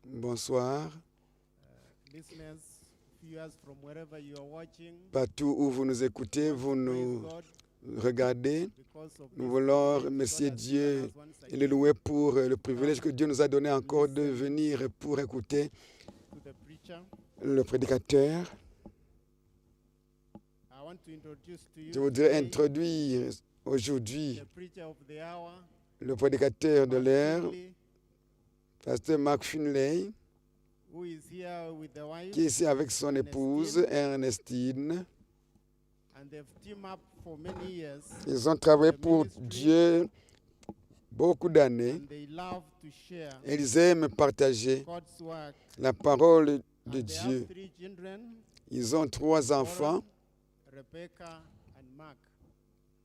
Bonsoir. Listeners, viewers from wherever you are watching, Partout où vous nous écoutez, vous nous regardez. Nous voulons remercier Dieu et le louer pour le privilège que Dieu nous a donné encore de venir pour écouter to the preacher. le prédicateur. I want to introduce to you Je voudrais today introduire aujourd'hui the preacher of the hour, le prédicateur de Mark l'heure, Finley, pasteur Mark Finley, who is here with the wife, qui est ici avec son épouse Ernestine. and they've teamed up for many years, Ils ont travaillé pour Dieu beaucoup d'années and they love to share et ils aiment partager God's work. la parole de And they Dieu. have 3 children, Ils ont 3 enfants, Rebecca and Mark.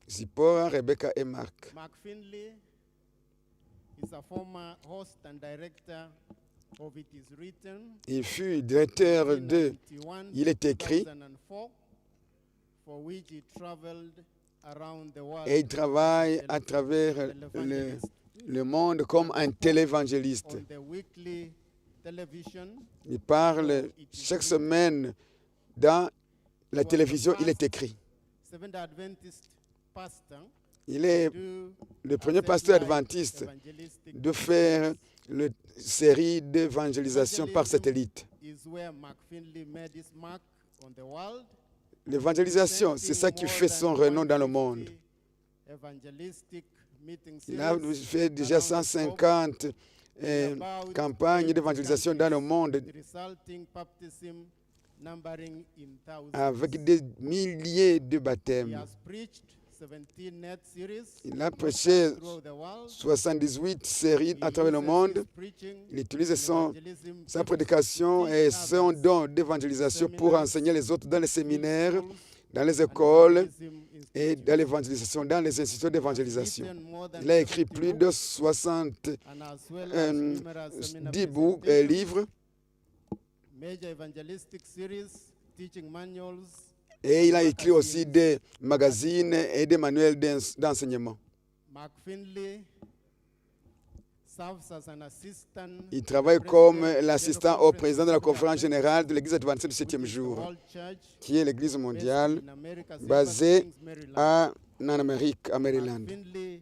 Zipporah, Rebecca et Marc. Mark Finley is a former host and director of It Is Written. Il fut directeur de 1991, Il est écrit 2004, for which he traveled around the world et il travaille à travers as an evangelist. le monde comme un télévangéliste. On the weekly television. Il parle chaque semaine dans la télévision, il est écrit. Seventh Adventist pastor. Il est Do le premier pasteur adventiste evangelistic de faire une série d'évangélisation par satellite. is where Mark Finley made his mark on the world. L'évangélisation, c'est ça qui fait son renom dans le monde. Evangelistic meeting Il a series fait déjà 150 campagnes d'évangélisation dans le monde resulting baptism numbering in thousands. avec des milliers de He baptêmes. has preached 17 net series Il a prêché throughout the world. 78 séries à travers le monde. Il utilise sa prédication et son don d'évangélisation pour enseigner les autres dans les séminaires, dans les écoles et dans l'évangélisation, dans les institutions d'évangélisation. Il a écrit plus de 70 books et livres major evangelistic series, teaching manuals. et il a écrit aussi des magazines et des manuels d'enseignement. Mark Finley serves as an assistant. Il travaille comme l'assistant au président de la conférence générale de l'Église adventiste du 7e jour, World Church, qui est l'Église mondiale in America, basée Silver Springs, Maryland. en Amérique, à Mark Maryland. Finley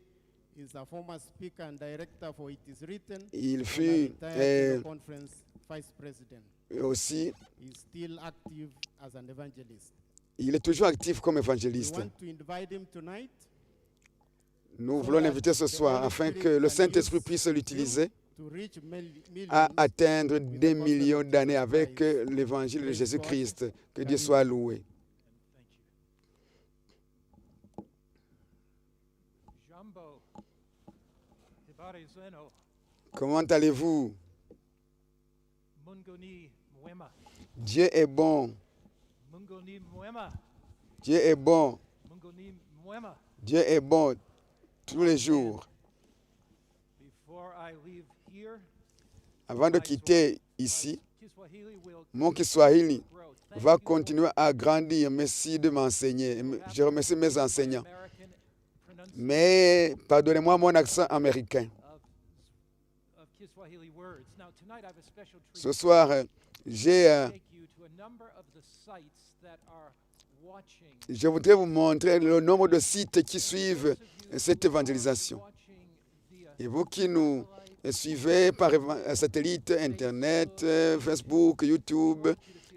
is a former speaker and director for It Is Written. Il and a fut retired General Conference vice president. aussi, He is still active as an evangelist. il est toujours actif comme We évangéliste. want to invite him tonight Nous voulons l'inviter ce soir afin que le Saint-Esprit puisse l'utiliser to reach millions à atteindre des millions d'années avec l'évangile de Jésus-Christ. Que Dieu soit loué. Jambo, Hibari Zeno, Comment allez-vous? Mungoni Mwema, Dieu est bon. Mungoni Mwema, Dieu est bon. Mungoni Mwema. Dieu est bon tous les jours. Before I leave here, Avant de quitter ici, Kiswahili will mon Kiswahili grow. va continuer à grandir. Merci de m'enseigner. Je remercie mes enseignants. American pronunciation Mais pardonnez-moi mon accent américain. of Kiswahili words. Now tonight I have a special treat. Ce soir, j'ai, Take you to a number of the sites that are watching. je voudrais vous montrer le nombre de sites qui suivent cette évangélisation. Watching via Et vous qui nous suivez par satellite, Internet, Facebook, YouTube,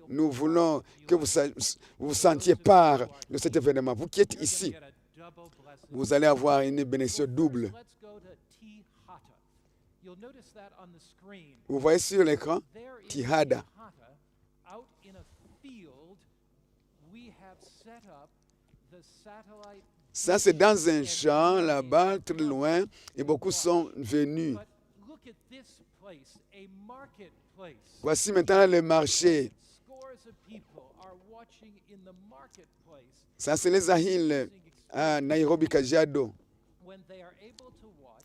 nous voulons que vous sentiez part de cet événement. Vous qui êtes you're ici, gonna get a double blessing. vous allez avoir une bénédiction double. Let's go to Tihata. You'll notice that on the screen. Vous voyez sur l'écran, There in Tihada. Tihata, out in a field, we have set up the satellite. Ça c'est dans un champ là-bas, très loin, et beaucoup sont venus. But look at this place, a marketplace. Voici maintenant le marché. Scores of people are watching in the marketplace. Ça c'est les îles à Nairobi, Kajiado. When they are able to watch,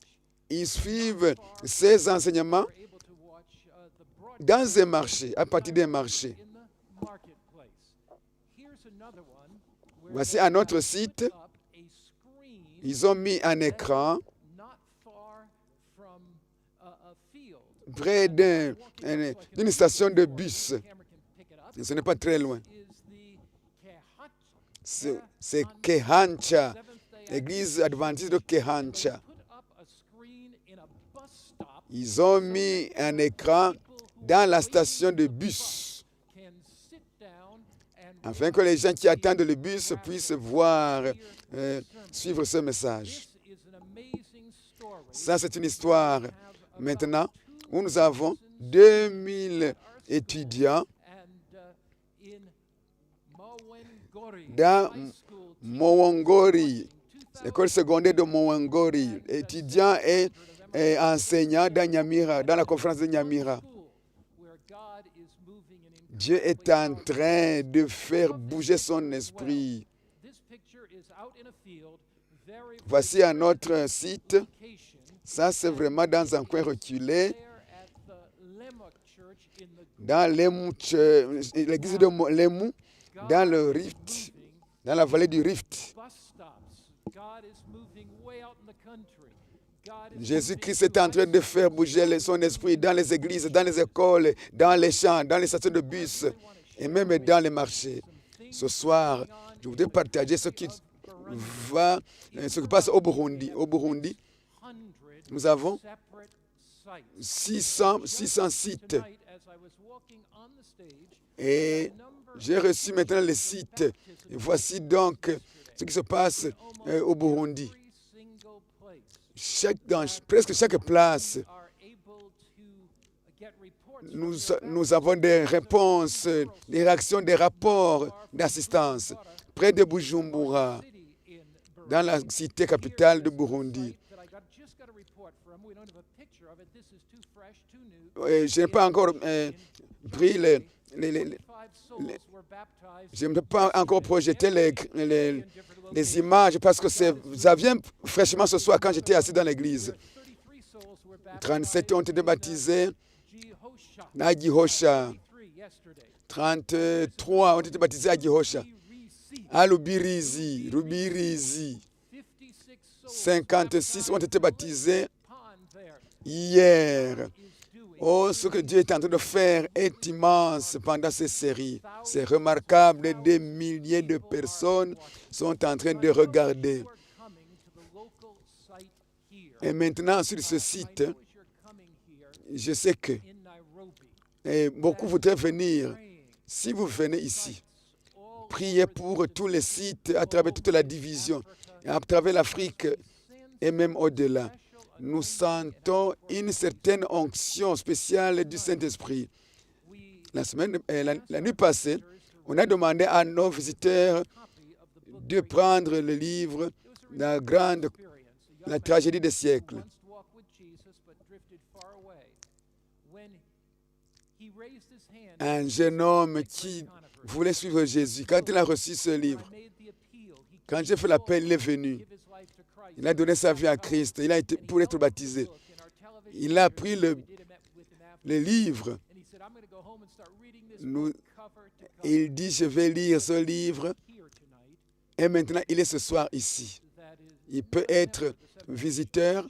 Ils suivent ces enseignements they're able to watch the broadcast dans un marché, à partir d'un marché. in the marketplace. Here's another one where Voici they un autre have site. put up a screen Ils ont mis un écran not far from field. près d'une station de bus. The camera can pick it up. Ce n'est pas très loin. Is the Kehatcha C'est Kehancha, Seventh-day l'église adventiste de Kehancha. put up a screen in a bus stop Ils ont mis un écran dans la station de bus, can sit down and afin que les gens qui attendent le bus puissent voir, suivre ce message. this is an amazing story. Ça, c'est une histoire maintenant où nous avons 2000 étudiants And in Mawengori dans High School, Mowongori, l'école secondaire de Mowongori, étudiants et enseignants dans Nyamira, dans la conférence de Nyamira. school where God is moving in Dieu est en train de faire bouger son esprit. This picture is out in a field, very Voici un autre site. location Ça, c'est vraiment dans un coin reculé, there at the Lemuk Church in the dans l'église de Lemu, dans le Rift, dans la vallée du Rift. bus stops. God is moving way out in the country. God is Jésus-Christ est en train de faire bouger son esprit dans les églises, dans les écoles, dans les champs, dans les stations de bus et même dans les marchés. Ce soir, je voudrais partager ce qui passe au Burundi. Au Burundi, 100 nous avons separate sites. 600 sites. Tonight, as I was walking on the stage, Et j'ai reçu maintenant les sites. Et voici donc ce qui se passe au Burundi. every single place Dans presque chaque place, are able to get reports from nous avons des réponses, des réactions, des rapports d'assistance. Près de Bujumbura, city in Burundi dans la cité capitale de Burundi. that I just got a report from. We don't have a picture of it. This is too fresh, too new. Je n'ai pas encore pris 25 souls were baptized. je ne peux pas encore projeter les images parce que ça vient fraîchement ce soir quand j'étais assis dans l'église. 33 souls were baptized. 37 ont été baptisés Jehosha. à Gihosha. 33 yesterday. 33 ont été baptisés à Gihosha. Received À Lubirizi, 56 ont été baptisés pond there hier. is doing. Oh, ce que Dieu est en train de faire est immense pendant ces séries. C'est remarquable. Des milliers de personnes sont en train de regarder. You are coming to the local site here. Et maintenant, sur ce I site, know as you're coming here je sais que in Nairobi, beaucoup voudraient venir. praying Si vous venez ici, all priez pour tous les sites à travers toute la division, à travers l'Afrique et même au-delà. Nous sentons une certaine onction spéciale du Saint-Esprit. La nuit passée, on a demandé à nos visiteurs de prendre le livre La tragédie des siècles. once walked with Jesus but drifted far away. When he raised his hand, Un jeune homme qui voulait suivre Jésus. Quand il a reçu ce livre, I made the appeal. He quand j'ai fait l'appel, il est venu. gave his life to Christ. Il a donné sa vie à Christ. Il a été pour être baptisé. Look, in our television Il a pris we did it with him after, le livre. and he said, "I'm going to go home and start reading this Nous- book cover to cover Il dit, je vais lire ce livre. here tonight." Et maintenant, il est ce soir ici. That is, Il peut être visiteur, and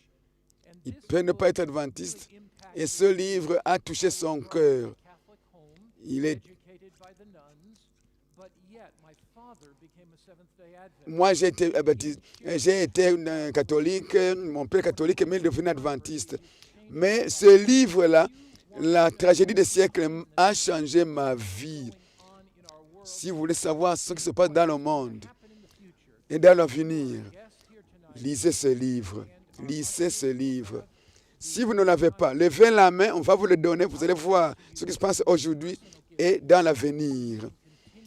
il this peut ne book pas être adventiste. impacted Et ce livre a touché son cœur. Catholic home, Il est, educated by the nuns, but yet my father became a Seventh-day Adventist. moi, j'ai été baptisé. J'ai été un catholique, mon père catholique, mais il est devenu adventiste. Mais ce livre-là, La tragédie des siècles, a changé ma vie. On in our world, Si vous voulez savoir ce qui se passe dans le monde happen in the future. et dans l'avenir, Guest here tonight, lisez ce livre. Lisez ce livre. Si vous ne l'avez pas, levez la main, on va vous le donner. Vous allez voir ce qui se passe aujourd'hui et dans l'avenir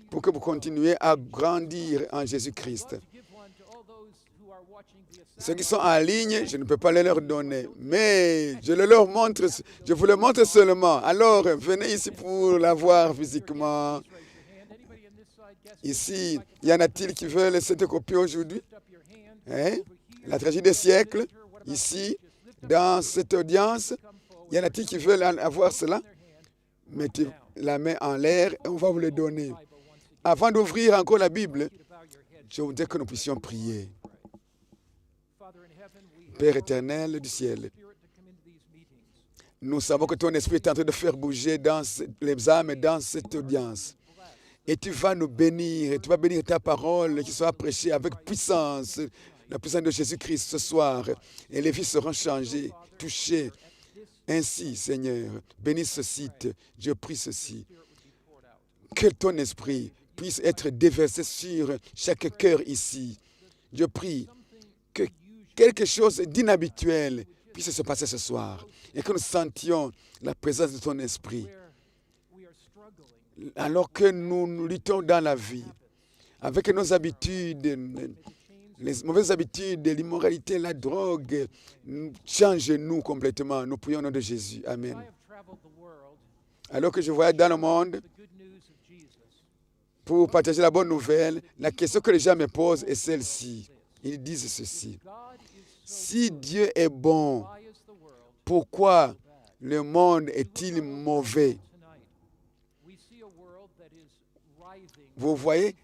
pour que vous continuiez à grandir en Jésus-Christ. to give one to all those who are watching via Ceux qui sont en ligne, je ne peux pas le leur donner, mais je vous le montre seulement. Alors, venez ici pour la voir physiquement. raise your hand. Anybody on this side guest Ici, y en a-t-il qui veulent cette copie aujourd'hui? lift up your hand. Hein? La tragédie des siècles, ici, dans cette audience, y en a-t-il qui veulent avoir cela? Mettez la main en l'air et on va vous le donner. Avant d'ouvrir encore la Bible, je voudrais que nous puissions prier. Father in heaven, we Père éternel du ciel, Spirit to come into these meetings. Nous savons que ton esprit est en train de faire bouger les âmes dans cette audience. Et tu vas nous bénir, et tu vas bénir ta parole qui sera prêchée avec puissance, la puissance de Jésus-Christ ce soir. Et les vies seront changées, touchées. Ainsi, Seigneur, bénis ce site. Je prie ceci. Que ton esprit puisse être déversé sur chaque cœur ici. Je prie que quelque chose d'inhabituel puisse se passer ce soir et que nous sentions la présence de ton esprit. Alors que nous luttons dans la vie, avec nos habitudes, les mauvaises habitudes, l'immoralité, la drogue, change-nous complètement. Nous prions au nom de Jésus. Amen. Alors que je voyage dans le monde pour partager la bonne nouvelle, la question que les gens me posent est celle-ci. Ils disent ceci. Si Dieu est bon, pourquoi le monde est-il mauvais? Vous voyez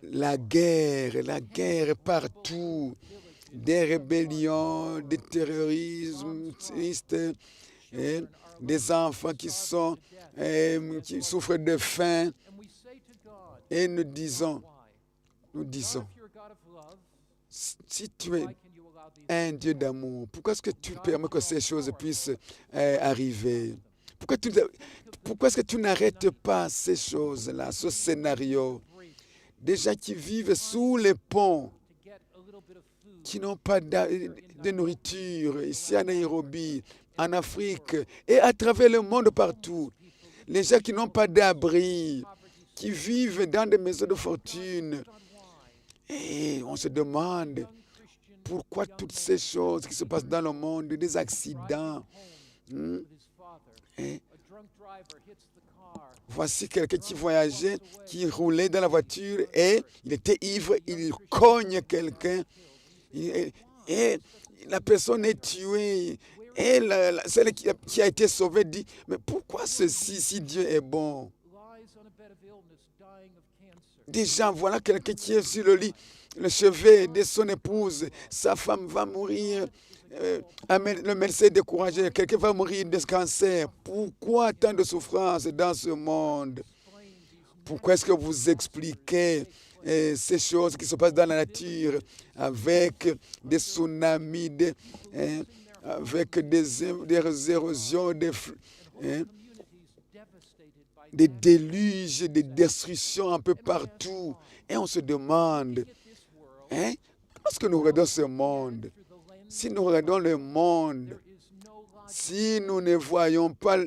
la guerre partout, des rébellions, des terrorismes, des enfants qui souffrent de faim. Et nous disons, si tu es un Dieu d'amour, pourquoi est-ce que tu permets que ces choses puissent arriver? Pourquoi est-ce que tu n'arrêtes pas ces choses-là, ce scénario? Des gens qui vivent sous les ponts, qui n'ont pas de nourriture, ici à Nairobi, en Afrique et à travers le monde partout. Les gens qui n'ont pas d'abri, qui vivent dans des maisons de fortune. Et on se demande pourquoi toutes ces choses qui se passent dans le monde, des accidents. Voici quelqu'un qui voyageait, qui roulait dans la voiture et il était ivre, il cogne quelqu'un et la personne est tuée. Et celle qui a été sauvée dit, mais pourquoi ceci si Dieu est bon? Déjà, voilà quelqu'un qui est sur le lit, le chevet de son épouse, sa femme va mourir. Le médecin est découragé, quelqu'un va mourir de cancer. Pourquoi tant de souffrance dans ce monde? Pourquoi est-ce que vous expliquez ces choses qui se passent dans la nature avec des tsunamis, avec des érosions, des déluges, des destructions un peu partout? Et on se demande, lorsque nous regardons ce monde, si nous regardons le monde, si nous ne voyons pas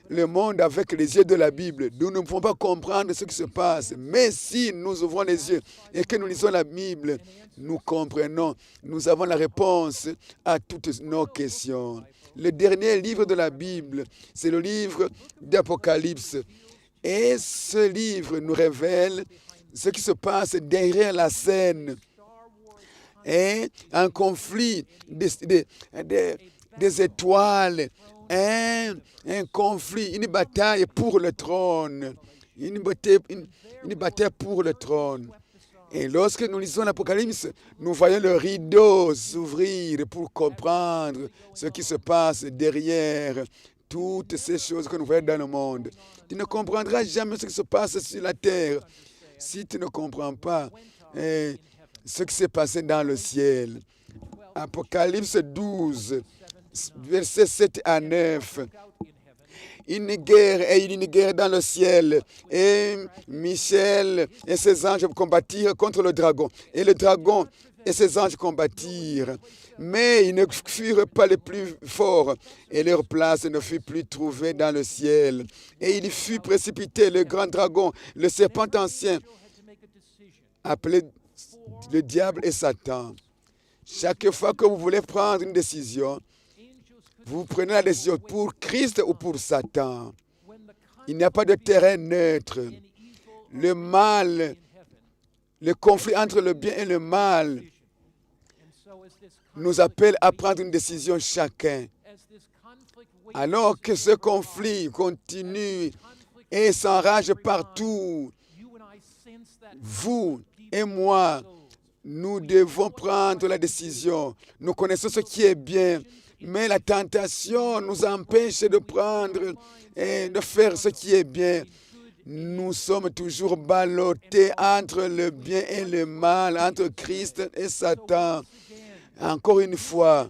le monde avec les yeux de la Bible, nous ne pouvons pas comprendre ce qui se passe. Mais si nous ouvrons les yeux et que nous lisons la Bible, nous comprenons, nous avons la réponse à toutes nos questions. Le dernier livre de la Bible, c'est le livre d'Apocalypse. Et ce livre nous révèle ce qui se passe derrière la scène. Et un conflit des étoiles, un conflit, une bataille pour le trône, une bataille pour le trône. Et lorsque nous lisons l'Apocalypse, nous voyons le rideau s'ouvrir pour comprendre ce qui se passe derrière toutes ces choses que nous voyons dans le monde. Tu ne comprendras jamais ce qui se passe sur la terre si tu ne comprends pas ce qui s'est passé dans le ciel. Apocalypse 12, versets 7 à 9. Une guerre dans le ciel. Et Michel et ses anges combattirent contre le dragon. Et le dragon et ses anges combattirent. Mais ils ne furent pas les plus forts. Et leur place ne fut plus trouvée dans le ciel. Et il fut précipité, le grand dragon, le serpent ancien, appelé le diable et Satan. Chaque fois que vous voulez prendre une décision, vous prenez la décision pour Christ ou pour Satan. Il n'y a pas de terrain neutre. Le mal, le conflit entre le bien et le mal nous appelle à prendre une décision chacun. Alors que ce conflit continue et s'enrage partout, vous et moi, nous devons prendre la décision. Nous connaissons ce qui est bien, Mais la tentation nous empêche de prendre et de faire ce qui est bien. Nous sommes toujours ballottés entre le bien et le mal, entre Christ et Satan. Encore une fois,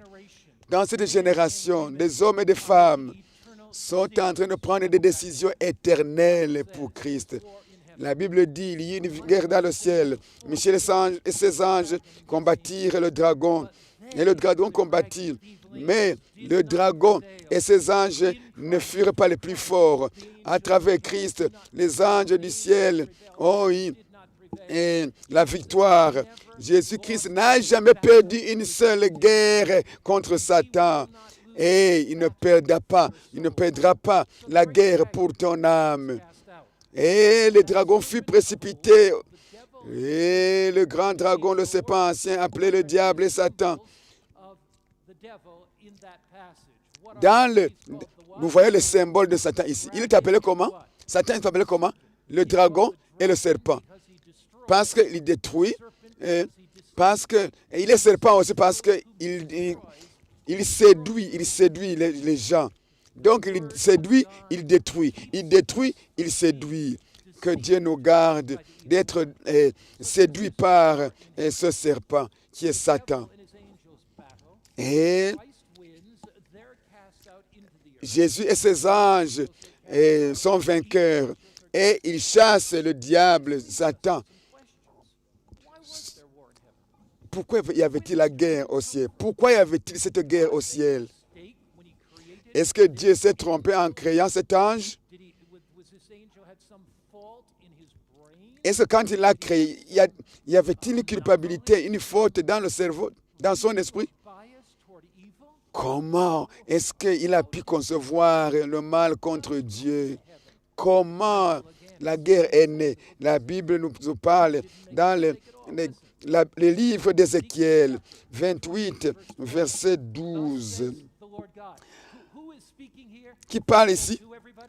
dans cette génération, des hommes et des femmes sont en train de prendre des décisions éternelles pour Christ. La Bible dit qu'il y a une guerre dans le ciel. Michel et ses anges combattirent le dragon. Et le dragon combattit. Mais le dragon et ses anges ne furent pas les plus forts. À travers Christ, les anges du ciel ont eu la victoire. Jésus-Christ n'a jamais perdu une seule guerre contre Satan. Et il ne perdra pas la guerre pour ton âme. Et le dragon fut précipité. Et le grand dragon, le serpent ancien, appelé le diable et Satan. Vous voyez le symbole de Satan ici. Il est appelé comment? Satan est appelé comment? Le dragon et le serpent. Parce qu'il détruit. Parce que il est serpent aussi parce qu'il séduit les gens. Donc il séduit, il détruit. Il détruit, il séduit. Que Dieu nous garde d'être séduit par ce serpent qui est Satan. Et Jésus et ses anges sont vainqueurs et ils chassent le diable, Satan. Pourquoi y avait-il la guerre au ciel? Pourquoi y avait-il cette guerre au ciel? Est-ce que Dieu s'est trompé en créant cet ange? Est-ce que quand il l'a créé, y avait-il une culpabilité, une faute dans le cerveau, dans son esprit? Comment est-ce qu'il a pu concevoir le mal contre Dieu? Comment la guerre est née? La Bible nous parle dans le livre d'Ézéchiel 28, verset 12. Qui parle ici?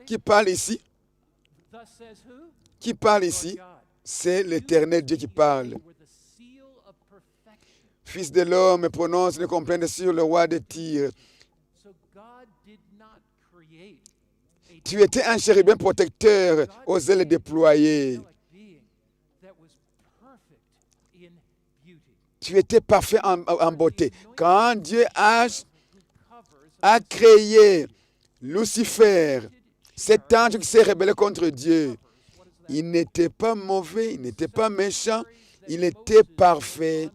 Qui parle ici? Qui parle ici? C'est l'Éternel Dieu qui parle. Fils de l'homme, prononce une complainte sur le roi de Tyr. Tu étais un chérubin protecteur aux ailes déployées. Tu étais parfait en beauté. Quand Dieu a créé Lucifer, cet ange qui s'est rebellé contre Dieu, il n'était pas mauvais, il n'était pas méchant, il était parfait.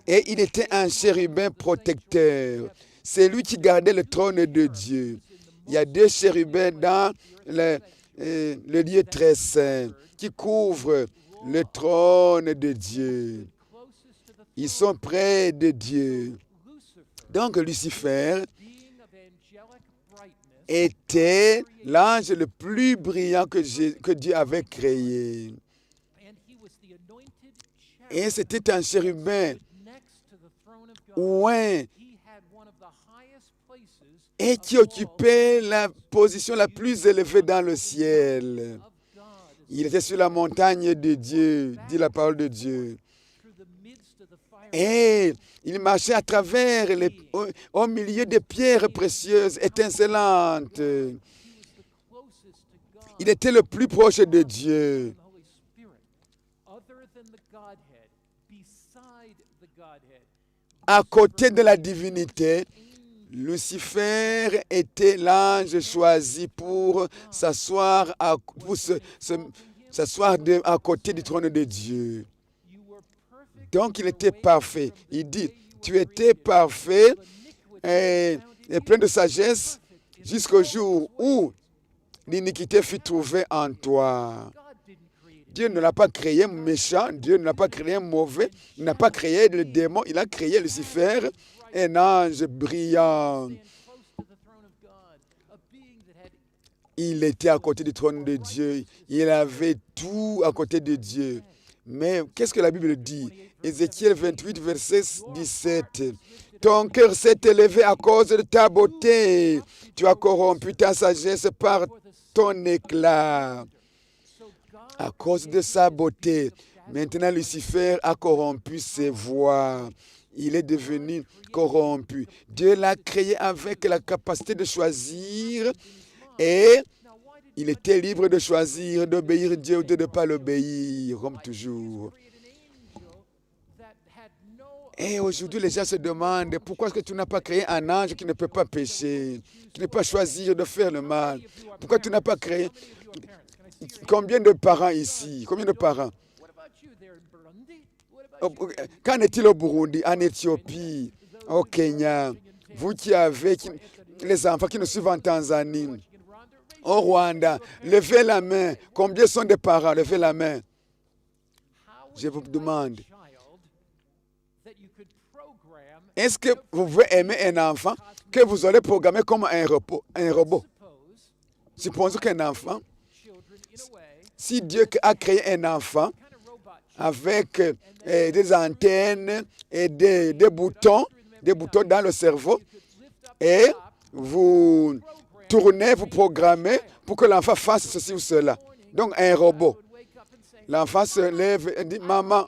Et il était un chérubin protecteur. C'est lui qui gardait le trône de Dieu. Il y a deux chérubins dans le lieu très saint qui couvrent le trône de Dieu. Ils sont près de Dieu. Donc Lucifer était l'ange le plus brillant que Dieu avait créé. Et c'était un chérubin oint et qui occupait la position la plus élevée dans le ciel. Il était sur la montagne de Dieu, dit la parole de Dieu. Et il marchait à travers, au milieu des pierres précieuses, étincelantes. Il était le plus proche de Dieu. À côté de la divinité, Lucifer était l'ange choisi pour s'asseoir à côté du trône de Dieu. Donc il était parfait. Il dit, tu étais parfait et plein de sagesse jusqu'au jour où l'iniquité fut trouvée en toi. Dieu ne l'a pas créé méchant, Dieu ne l'a pas créé mauvais, il n'a pas créé le démon, il a créé Lucifer, un ange brillant. Il était à côté du trône de Dieu, il avait tout à côté de Dieu. Mais qu'est-ce que la Bible dit? Ézéchiel 28, verset 17. Ton cœur s'est élevé à cause de ta beauté. Tu as corrompu ta sagesse par ton éclat. À cause de sa beauté. Maintenant, Lucifer a corrompu ses voies. il est devenu corrompu. Dieu l'a créé avec la capacité de choisir et il était libre de choisir, d'obéir Dieu ou de ne pas l'obéir, comme toujours. Et aujourd'hui, les gens se demandent pourquoi est-ce que tu n'as pas créé un ange qui ne peut pas pécher, qui ne peut pas choisir de faire le mal. Pourquoi tu n'as pas créé... Combien de parents ici? Combien de parents? Qu'en est-il au Burundi, en Éthiopie, au Kenya? Vous qui avez les enfants qui nous suivent en Tanzanie, au Rwanda, levez la main. Combien sont des parents? Levez la main. Je vous demande. Est-ce que vous pouvez aimer un enfant que vous allez programmer comme un robot? Supposons qu'un enfant, si Dieu a créé un enfant avec des antennes et des boutons dans le cerveau, et vous tournez, vous programmez pour que l'enfant fasse ceci ou cela. Donc un robot. L'enfant se lève et dit, maman,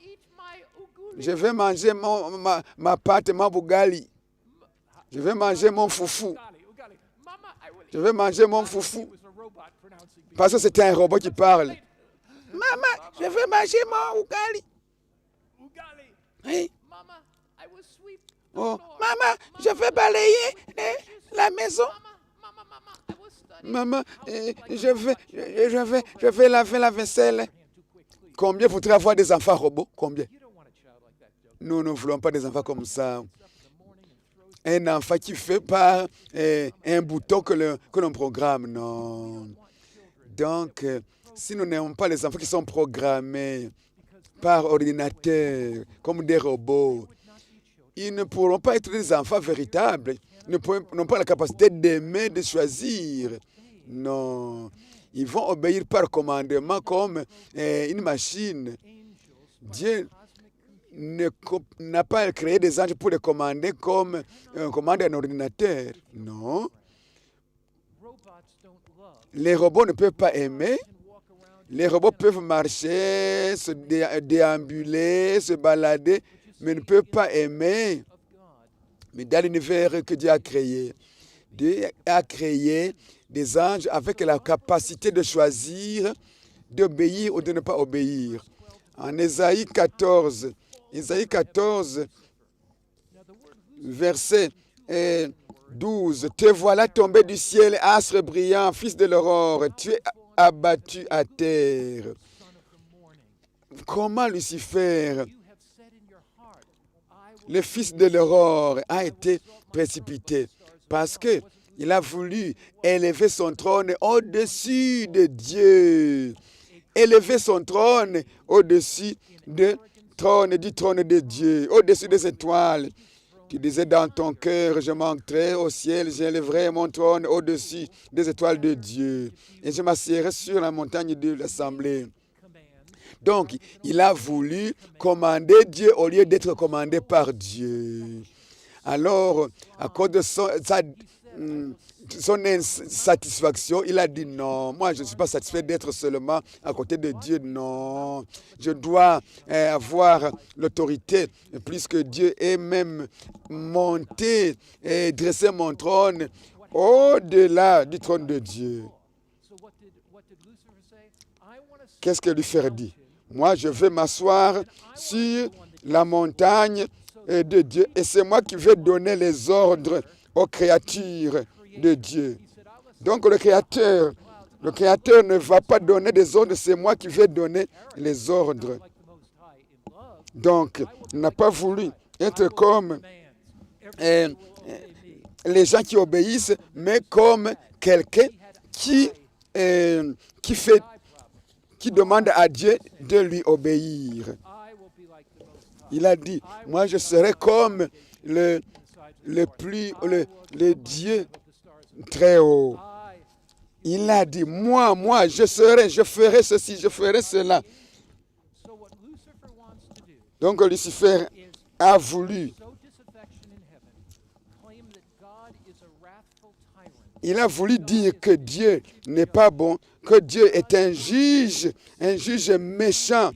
je vais manger ma pâte, ma bougali. Je vais manger mon foufou. Je vais manger mon foufou. Parce que c'était un robot qui parle. Maman, je vais manger mon bougali. Oui. Oh, maman, je vais balayer la maison. Maman, je vais laver la vaisselle. Combien voudrait avoir des enfants robots? Combien? Nous ne voulons pas des enfants comme ça. Un enfant qui fait par un bouton que l'on programme, non. Donc, si nous n'aimons pas les enfants qui sont programmés par ordinateur, comme des robots, ils ne pourront pas être des enfants véritables. Ils n'ont pas la capacité d'aimer, de choisir. Non. Ils vont obéir par commandement comme une machine. Dieu n'a pas créé des anges pour les commander comme on commande un ordinateur. Non. Les robots ne peuvent pas aimer. Les robots peuvent marcher, se déambuler, se balader, mais ne peuvent pas aimer. Mais dans l'univers que Dieu a créé des anges avec la capacité de choisir, d'obéir ou de ne pas obéir. En Ésaïe 14, verset 12, « Te voilà tombé du ciel, astre brillant, fils de l'aurore, tu es abattu à terre. » Comment Lucifer, le fils de l'aurore, a été précipité? Parce qu'il a voulu élever son trône au-dessus de Dieu. Élever son trône au-dessus du trône de Dieu, au-dessus des étoiles. Tu disais dans ton cœur, je monterai au ciel, j'élèverai mon trône au-dessus des étoiles de Dieu. Et je m'assierai sur la montagne de l'assemblée. Donc, il a voulu commander Dieu au lieu d'être commandé par Dieu. Alors, à cause de son insatisfaction, il a dit non, moi je ne suis pas satisfait d'être seulement à côté de Dieu, non. Je dois avoir l'autorité, puisque Dieu est même monté et dressé mon trône au-delà du trône de Dieu. Qu'est-ce que Lucifer dit? Moi je vais m'asseoir sur la montagne de Dieu et c'est moi qui vais donner les ordres aux créatures de Dieu. Donc le Créateur ne va pas donner des ordres, c'est moi qui vais donner les ordres. Donc, il n'a pas voulu être comme les gens qui obéissent, mais comme quelqu'un qui demande à Dieu de lui obéir. Il a dit, moi je serai comme le Dieu très haut. Il a dit, moi, je ferai ceci, je ferai cela. Donc Lucifer a voulu. Il a voulu dire que Dieu n'est pas bon, que Dieu est un juge méchant,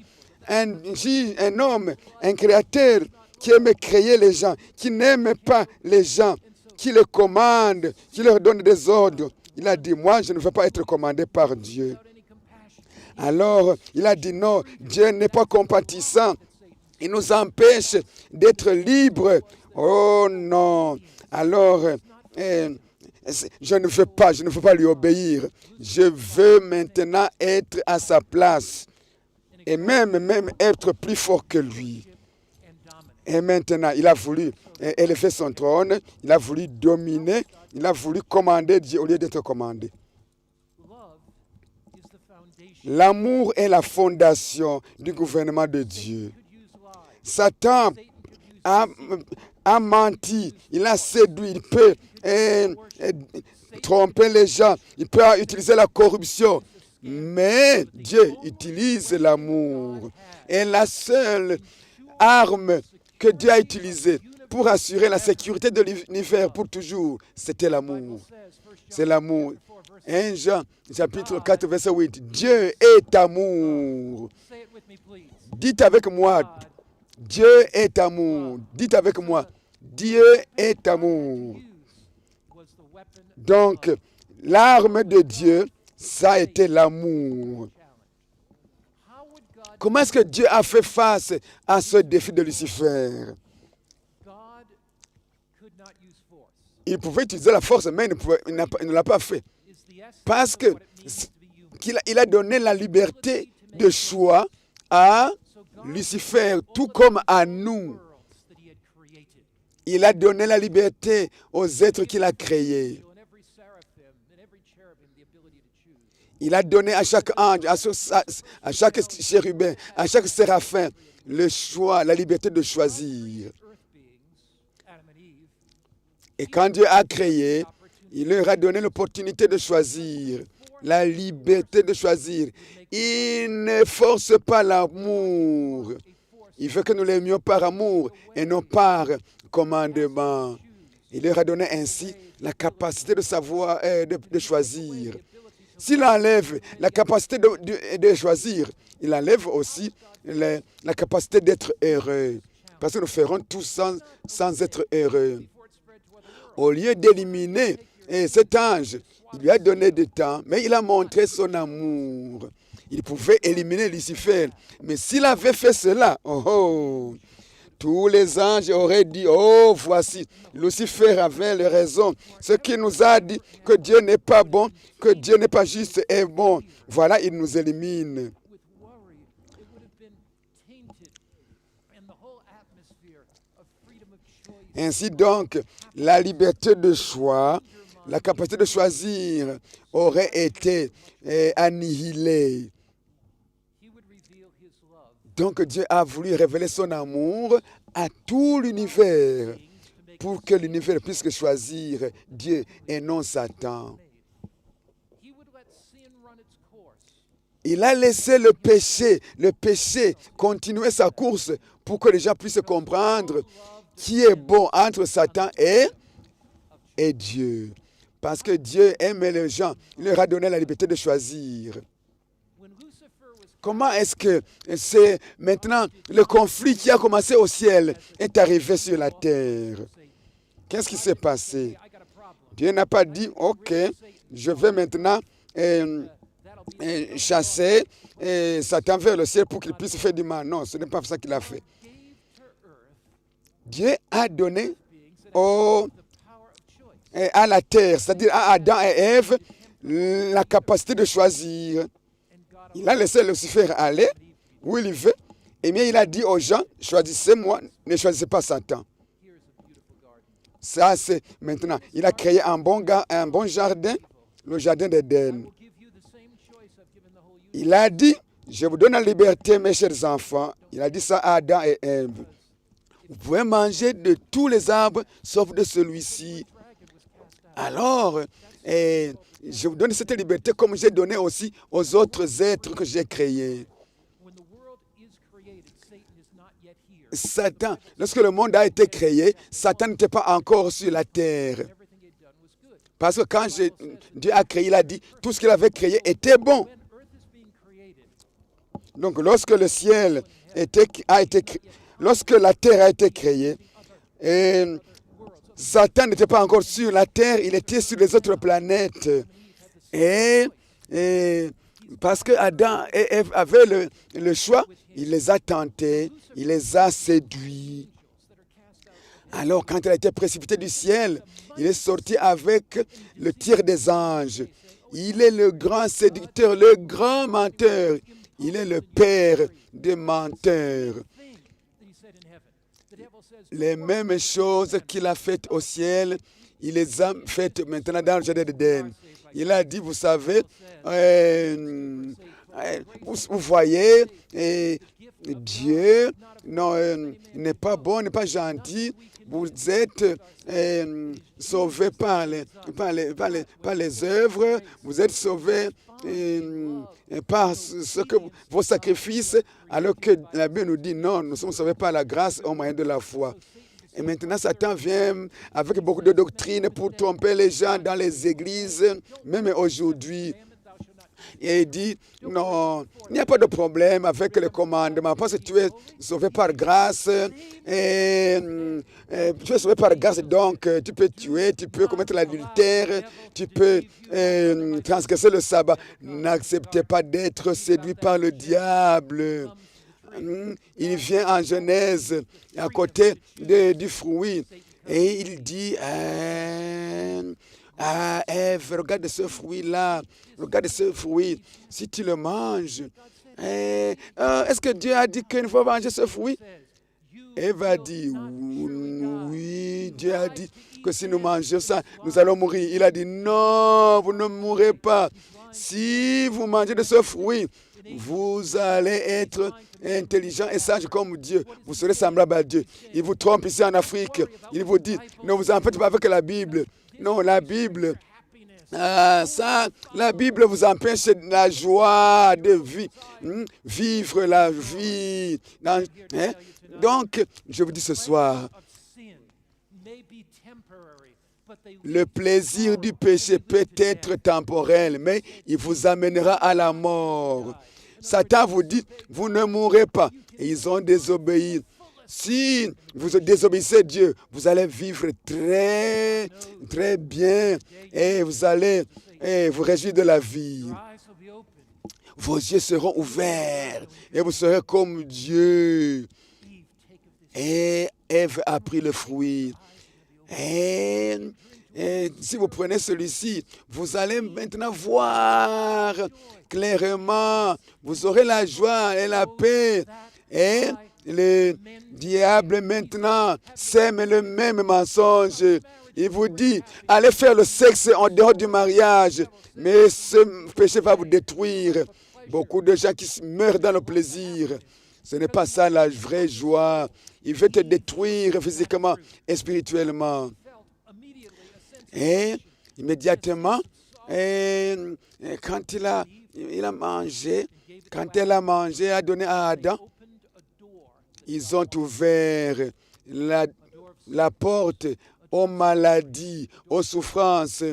un homme, un créateur qui aime créer les gens, qui n'aime pas les gens, qui les commande, qui leur donne des ordres. Il a dit, moi, je ne veux pas être commandé par Dieu. without any compassion. Alors, il a dit, non, Dieu n'est pas compatissant. Il nous empêche d'être libres. Oh non. Alors, je ne veux pas lui obéir. Je veux maintenant être à sa place. Et même être plus fort que lui. And dominate. Et maintenant, il a voulu élever son trône, il a voulu dominer, il a voulu commander Dieu au lieu d'être commandé. Love is the foundation. L'amour est la fondation du gouvernement de Dieu. Could use lies. Satan Satan could use a menti, il a séduit, il peut tromper les gens, il peut utiliser la corruption. Mais Dieu utilise l'amour. Et la seule arme que Dieu a utilisée pour assurer la sécurité de l'univers pour toujours, c'était l'amour. C'est l'amour. 1 Jean, chapitre 4, verset 8. Dieu est amour. Say it with me, please. Dites avec moi, Dieu est amour. Dites avec moi, Dieu est amour. Use was the weapon of Donc, l'arme de Dieu, ça a été l'amour. challenge. How would God Comment est-ce que Dieu a fait face à ce défi de Lucifer? God could not use force? Il pouvait utiliser la force, mais il ne l'a pas fait. Is the essence Parce of que what it means to be human. il a donné la liberté de choix à So God Lucifer, tout comme à nous. worlds that he had created. Il a donné la liberté aux êtres qu'il a créés. And every seraphim and every cherubim the ability to choose. Il a donné à chaque ange, à chaque chérubin, à chaque séraphin, le choix, la liberté de choisir. Earth beings, Adam and Eve, Et quand Dieu a créé, il leur a donné l'opportunité de choisir, la liberté de choisir. Il ne force pas l'amour. Il veut que nous l'aimions par amour et non par commandement. Il leur a donné ainsi la capacité de savoir, de choisir. S'il enlève la capacité de choisir, il enlève aussi la capacité d'être heureux. Parce que nous ferons tout sans être heureux. Au lieu d'éliminer cet ange, il lui a donné du temps, mais il a montré son amour. Il pouvait éliminer Lucifer. Mais s'il avait fait cela, tous les anges auraient dit, oh, voici, Lucifer avait raison. Ce qui nous a dit que Dieu n'est pas bon, que Dieu n'est pas juste et bon. Voilà, il nous élimine. with worry, it would have been tainted, and the whole atmosphere of freedom of choice. Ainsi donc, la liberté de choix, la capacité de choisir aurait été annihilée. He would reveal his love Donc Dieu a voulu révéler son amour à tout l'univers pour que l'univers puisse choisir Dieu et non Satan. He would let sin run its course. Il a laissé le péché continuer sa course pour que les gens puissent comprendre qui est bon entre Satan et Dieu. Parce que Dieu aimait les gens, il leur a donné la liberté de choisir. When Lucifer was Comment est-ce que c'est maintenant le conflit qui a commencé au ciel est arrivé sur la terre? Qu'est-ce qui s'est passé? I got a problem. Dieu n'a pas dit, ok, je vais maintenant That'll be chasser Satan vers le ciel pour qu'il puisse faire du mal. Non, ce n'est pas ça qu'il a fait. gave to earth Dieu a donné beings that have the power of choice. à la terre, c'est-à-dire à Adam et Ève, la capacité de choisir. And God Il a laissé Lucifer aller où il veut. Et bien il a dit aux gens, choisissez-moi, ne choisissez pas Satan. here's a beautiful garden. Ça, c'est maintenant. Il a créé un bon jardin, le jardin d'Éden. Will give you the same choice I've given the whole universe. Il a dit, je vous donne la liberté, mes chers enfants. Il a dit ça à Adam et Ève. Vous pouvez manger de tous les arbres, sauf de celui-ci. Alors, je vous donne cette liberté comme j'ai donné aussi aux autres êtres que j'ai créés. When the world is created, Satan is not yet here. Satan, lorsque le monde a été créé, Satan n'était pas encore sur la terre. Everything he'd done was good. Parce que quand Dieu a créé, il a dit, tout ce qu'il avait créé était bon. When earth is being created, Donc lorsque le ciel a été lorsque la terre a été créée, et Satan n'était pas encore sur la terre, il était sur les autres planètes. Et parce que Adam et Ève avaient le choix, il les a tentés, il les a séduits. Alors, quand il a été précipité du ciel, il est sorti avec le tir des anges. Il est le grand séducteur, le grand menteur. Il est le père des menteurs. Les mêmes choses qu'il a faites au ciel, il les a faites maintenant dans le jardin d'Éden. Il a dit, vous savez, vous voyez, Dieu n'est pas bon, n'est pas gentil. Vous êtes sauvés par les œuvres, vous êtes sauvés par vos sacrifices, alors que la Bible nous dit non, nous sommes sauvés par la grâce au moyen de la foi. Et maintenant, Satan vient avec beaucoup de doctrines pour tromper les gens dans les églises, même aujourd'hui. Et il dit, non, il n'y a pas de problème avec les commandements, parce que tu es sauvé par grâce. Et tu es sauvé par grâce, donc tu peux tuer, tu peux commettre l'adultère, tu peux transgresser le sabbat. N'acceptez pas d'être séduit par le diable. Il vient en Genèse, à côté du fruit, et il dit, Ève, regarde ce fruit-là, regarde ce fruit, si tu le manges, est-ce que Dieu a dit qu'il faut manger ce fruit? Ève a dit, oui, Dieu a dit que si nous mangeons ça, nous allons mourir. Il a dit, non, vous ne mourrez pas. Si vous mangez de ce fruit, vous allez être intelligent et sage comme Dieu. Vous serez semblable à Dieu. Il vous trompe ici en Afrique. Il vous dit, ne vous en faites pas avec la Bible. Non, la Bible, la Bible vous empêche la joie de vie, vivre la vie. Donc, je vous dis ce soir, le plaisir du péché peut être temporel, mais il vous amènera à la mort. Satan vous dit, vous ne mourrez pas. Et ils ont désobéi. Si vous désobéissez Dieu, vous allez vivre très, très bien et vous allez vous réjouir de la vie. Vos yeux seront ouverts et vous serez comme Dieu. Et Ève a pris le fruit. Et si vous prenez celui-ci, vous allez maintenant voir clairement. Vous aurez la joie et la paix. Et le diable maintenant sème le même mensonge. Il vous dit, allez faire le sexe en dehors du mariage, mais ce péché va vous détruire. Beaucoup de gens qui meurent dans le plaisir. Ce n'est pas ça la vraie joie. Il veut te détruire physiquement et spirituellement. Et immédiatement, quand il a mangé, quand elle a mangé, a donné à Adam, ils ont ouvert la porte aux maladies, aux souffrances,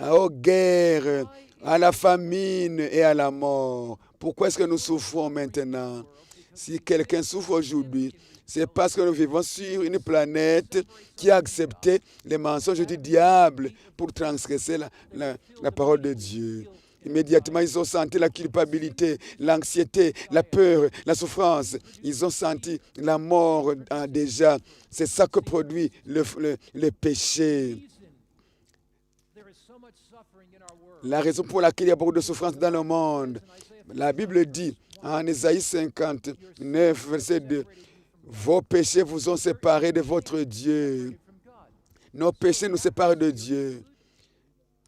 aux guerres, à la famine et à la mort. Pourquoi est-ce que nous souffrons maintenant? Si quelqu'un souffre aujourd'hui, c'est parce que nous vivons sur une planète qui a accepté les mensonges du diable pour transgresser la parole de Dieu. Immédiatement, ils ont senti la culpabilité, l'anxiété, la peur, la souffrance. Ils ont senti la mort déjà. C'est ça que produit le péché. La raison pour laquelle il y a beaucoup de souffrance dans le monde. La Bible dit, en Ésaïe 59, verset 2, « Vos péchés vous ont séparés de votre Dieu. » Nos péchés nous séparent de Dieu.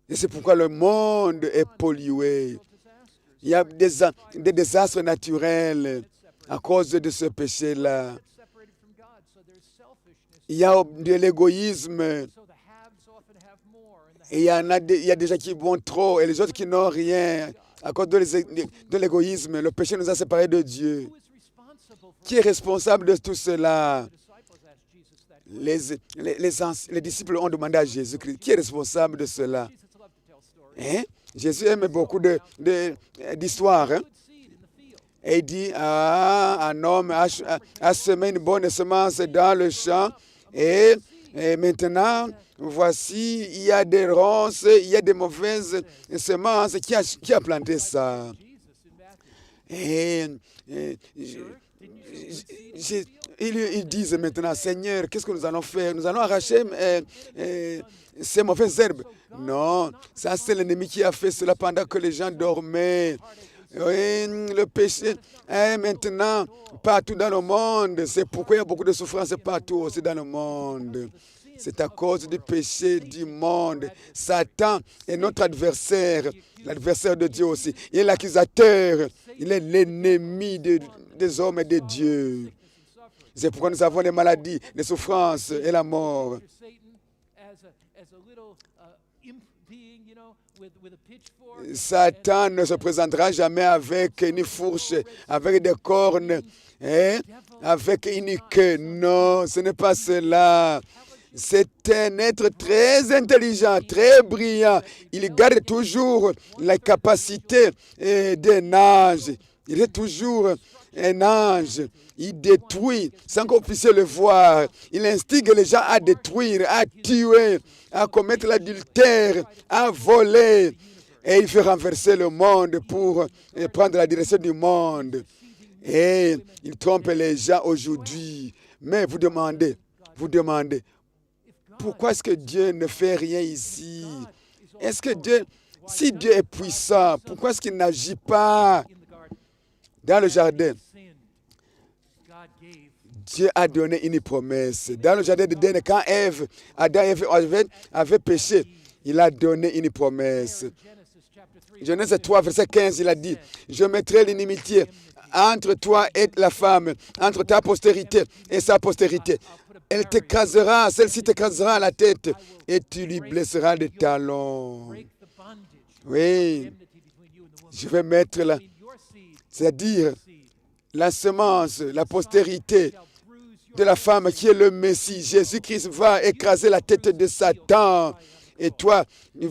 Et c'est pourquoi le monde est pollué. Il y a des désastres naturels à cause de ce péché-là. Il y a de l'égoïsme. Et il y a des gens qui vont trop et les autres qui n'ont rien. À cause de l'égoïsme, le péché nous a séparés de Dieu. Qui est responsable de tout cela? Les disciples ont demandé à Jésus-Christ, qui est responsable de cela? Jésus aime beaucoup d'histoires. Et il dit un homme a semé une bonne semence dans le champ. Et maintenant, voici, il y a des ronces, il y a des mauvaises semences. Qui a planté ça? Et ils disent maintenant, Seigneur, qu'est-ce que nous allons faire? Nous allons arracher ces mauvaises herbes. Non, ça c'est l'ennemi qui a fait cela pendant que les gens dormaient. Oui, le péché est maintenant partout dans le monde. C'est pourquoi il y a beaucoup de souffrance partout aussi dans le monde. C'est à cause du péché du monde. Satan est notre adversaire, l'adversaire de Dieu aussi. Il est l'accusateur, il est l'ennemi des hommes et de Dieu. C'est pourquoi nous avons les maladies, les souffrances et la mort. Satan ne se présentera jamais avec une fourche, avec des cornes, avec une queue. Non, ce n'est pas cela. C'est un être très intelligent, très brillant. Il garde toujours la capacité d'un ange. Il est toujours un ange. Il détruit sans qu'on puisse le voir. Il instigue les gens à détruire, à tuer, à commettre l'adultère, à voler. Et il fait renverser le monde pour prendre la direction du monde. Et il trompe les gens aujourd'hui. Mais vous demandez, pourquoi est-ce que Dieu ne fait rien ici? Est-ce que Dieu, si Dieu est puissant, pourquoi est-ce qu'il n'agit pas dans le jardin? Dieu a donné une promesse. Dans le jardin d'Éden, quand Adam et Ève avaient péché, il a donné une promesse. Genèse 3, verset 15, il a dit, « Je mettrai l'inimitié entre toi et la femme, entre ta postérité et sa postérité. Elle t'écrasera, celle-ci t'écrasera à la tête et tu lui blesseras les talons. » Oui, je vais mettre là, c'est-à-dire la semence, la postérité de la femme qui est le Messie. Jésus-Christ va écraser la tête de Satan et toi, tu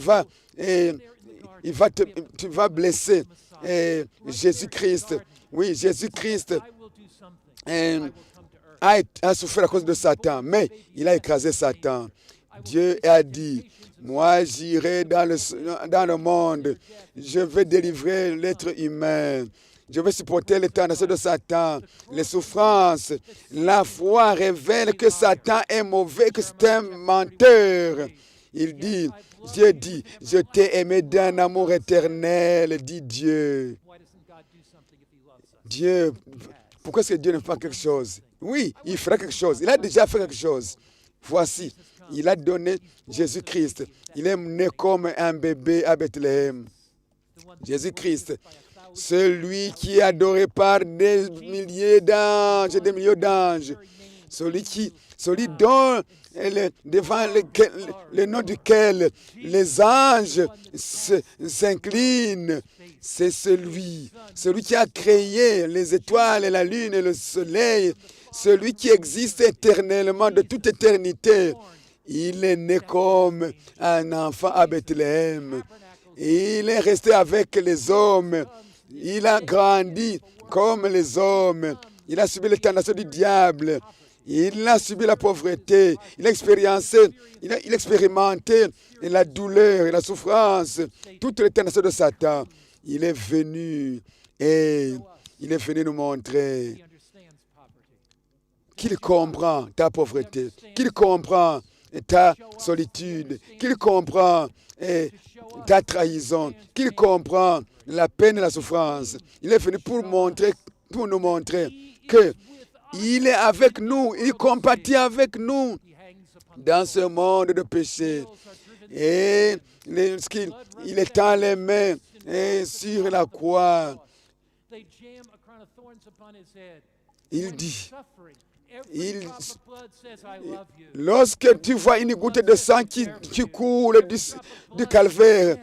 vas blesser Jésus-Christ. Oui, Jésus-Christ a souffert à cause de Satan, mais il a écrasé Satan. Dieu a dit, moi j'irai dans le monde, je vais délivrer l'être humain. Je vais supporter les tentations de Satan, les souffrances. La foi révèle que Satan est mauvais, que c'est un menteur. Il dit, Dieu dit, je t'ai aimé d'un amour éternel, dit Dieu. Dieu, pourquoi est-ce que Dieu ne fait pas quelque chose? Oui, il fera quelque chose. Il a déjà fait quelque chose. Voici, il a donné Jésus-Christ. Il est né comme un bébé à Bethléem. Jésus-Christ, celui qui est adoré par des milliers d'anges, celui dont devant le nom duquel les anges s'inclinent, c'est celui qui a créé les étoiles, la lune et le soleil, celui qui existe éternellement de toute éternité. Il est né comme un enfant à Bethléem. Il est resté avec les hommes. Il a grandi comme les hommes. Il a subi les tentations du diable. Il a subi la pauvreté. Il a expérimenté la douleur et la souffrance, toutes les tentations de Satan. Il est venu et il est venu nous montrer qu'il comprend ta pauvreté, qu'il comprend ta solitude, qu'il comprend ta trahison, qu'il comprend la peine et la souffrance. Il est venu pour nous montrer que il est avec nous, il compatit avec nous dans ce monde de péché. Et il étend les mains sur la croix. Il dit, lorsque tu vois une goutte de sang qui coule du calvaire,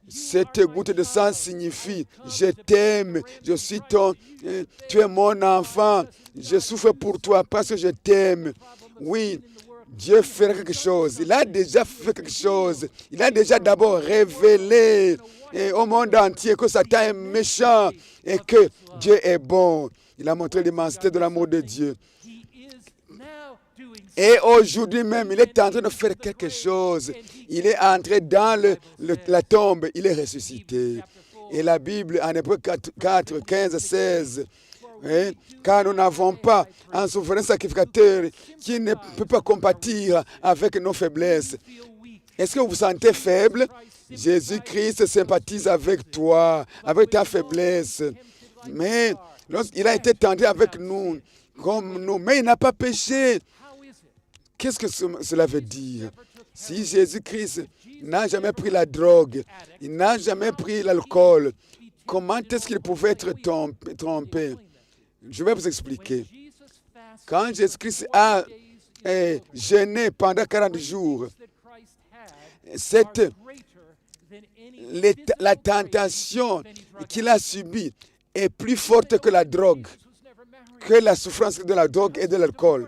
cette goutte de sang signifie « Je t'aime, je suis tu es mon enfant, je souffre pour toi parce que je t'aime. » Oui, Dieu fera quelque chose. Il a déjà fait quelque chose. Il a déjà d'abord révélé au monde entier que Satan est méchant et que Dieu est bon. Il a montré l'immensité de l'amour de Dieu. Et aujourd'hui même, il est en train de faire quelque chose. Il est entré dans la tombe. Il est ressuscité. Et la Bible, en Hébreux 4, 15, 16, hein, car nous n'avons pas un souverain sacrificateur qui ne peut pas compatir avec nos faiblesses. Est-ce que vous vous sentez faible? Jésus-Christ sympathise avec toi, avec ta faiblesse. Mais il a été tenté avec nous, comme nous, mais il n'a pas péché. Qu'est-ce que cela veut dire? Si Jésus-Christ n'a jamais pris la drogue, il n'a jamais pris l'alcool, comment est-ce qu'il pouvait être trompé? Je vais vous expliquer. Quand Jésus-Christ a jeûné pendant 40 jours, la tentation qu'il a subie est plus forte que la drogue, que la souffrance de la drogue et de l'alcool.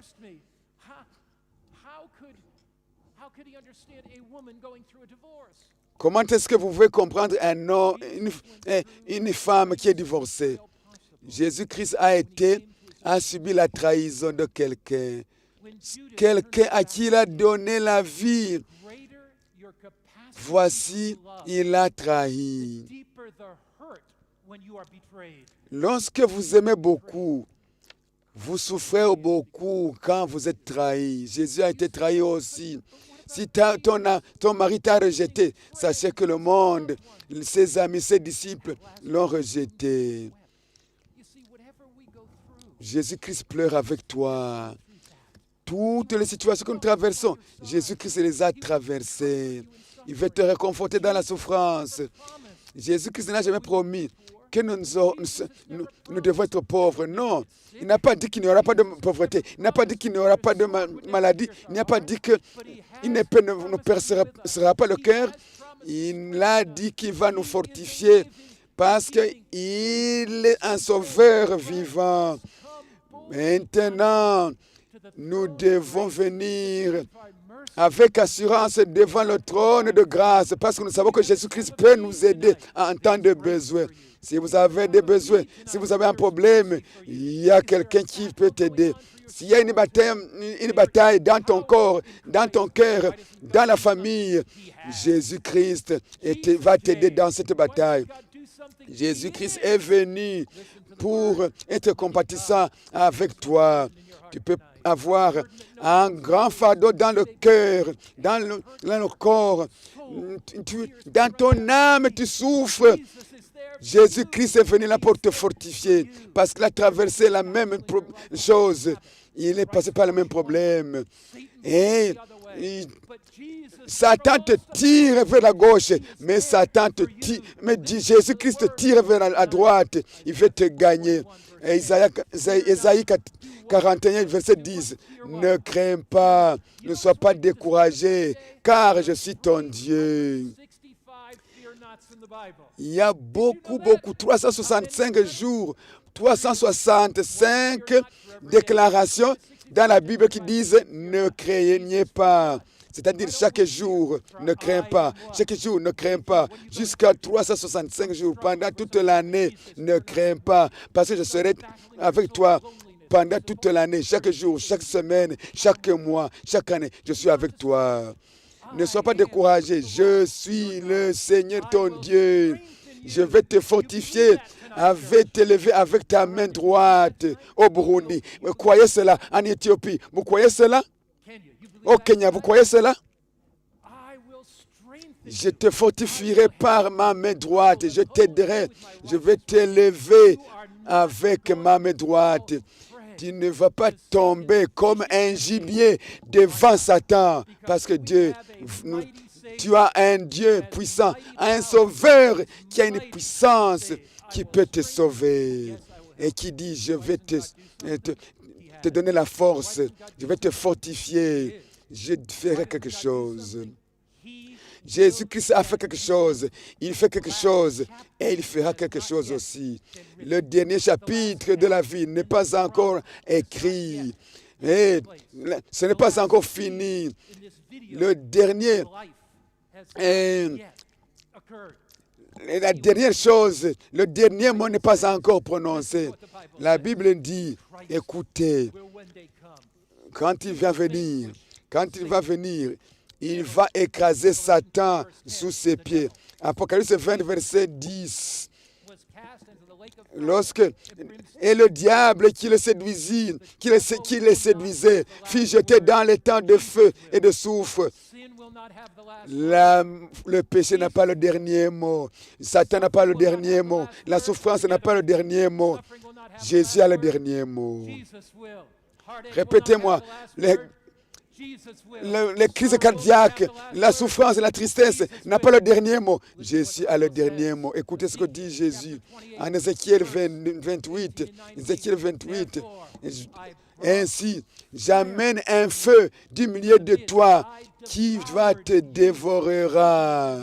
Comment est-ce que vous pouvez comprendre un homme, une femme qui est divorcée? Jésus-Christ a subi la trahison de quelqu'un. Quelqu'un à qui il a donné la vie. Voici, il a trahi. Lorsque vous aimez beaucoup, vous souffrez beaucoup quand vous êtes trahi. Jésus a été trahi aussi. Si ton mari t'a rejeté, sachez que le monde, ses amis, ses disciples l'ont rejeté. Jésus-Christ pleure avec toi. Toutes les situations que nous traversons, Jésus-Christ les a traversées. Il veut te réconforter dans la souffrance. Jésus-Christ n'a jamais promis que nous devons être pauvres. Non, il n'a pas dit qu'il n'y aura pas de pauvreté. Il n'a pas dit qu'il n'y aura pas de maladie. Il n'a pas dit qu'une épée ne nous percera pas le cœur. Il a dit qu'il va nous fortifier parce qu'il est un sauveur vivant. Maintenant, nous devons venir avec assurance devant le trône de grâce parce que nous savons que Jésus-Christ peut nous aider en temps de besoin. Si vous avez des besoins, si vous avez un problème, il y a quelqu'un qui peut t'aider. S'il y a une bataille dans ton corps, dans ton cœur, dans la famille, Jésus-Christ va t'aider dans cette bataille. Jésus-Christ est venu pour être compatissant avec toi. Tu peux avoir un grand fardeau dans le cœur, dans le corps. Dans ton âme, tu souffres. Jésus-Christ est venu là pour te fortifier parce qu'il a traversé la même chose. Il est passé par le même problème. Et Satan te tire vers la gauche, mais Jésus-Christ te tire vers la droite. Il veut te gagner. Et Ésaïe 41, verset 10. Ne crains pas, ne sois pas découragé, car je suis ton Dieu. Il y a beaucoup, 365 jours, 365 déclarations dans la Bible qui disent ne craignez pas. C'est-à-dire chaque jour, ne crains pas. Chaque jour, ne crains pas. Jusqu'à 365 jours, pendant toute l'année, ne crains pas. Parce que je serai avec toi pendant toute l'année, chaque jour, chaque semaine, chaque mois, chaque année. Je suis avec toi. Ne sois pas découragé. Je suis le Seigneur ton Dieu. Je vais te fortifier. Je vais t'élever avec ta main droite au Burundi. Vous croyez cela? En Éthiopie. Vous croyez cela? Au Kenya, vous croyez cela? Je te fortifierai par ma main droite. Je t'aiderai. Je vais t'élever avec ma main droite. Tu ne vas pas tomber comme un gibier devant Satan. Parce que tu as un Dieu puissant, un sauveur qui a une puissance qui peut te sauver. Et qui dit, je vais te donner la force. Je vais te fortifier. Je ferai quelque chose. Jésus-Christ a fait quelque chose. Il fait quelque chose et il fera quelque chose aussi. Le dernier chapitre de la vie n'est pas encore écrit. Et ce n'est pas encore fini. Le dernier, la dernière chose, le dernier mot n'est pas encore prononcé. La Bible dit, écoutez, quand il va venir, il va écraser Satan sous ses pieds. Apocalypse 20, verset 10. Et le diable qui le séduisait, fut jeté dans les temps de feu et de soufre. Le péché n'a pas le dernier mot. Satan n'a pas le dernier mot. La souffrance n'a pas le dernier mot. Jésus a le dernier mot. Répétez-moi. Les crises cardiaques, la souffrance, la tristesse n'a pas le dernier mot. Jésus a le dernier mot. Écoutez ce que dit Jésus en Ézéchiel 28. Ézéchiel 28. Ainsi, j'amène un feu du milieu de toi qui va te dévorera.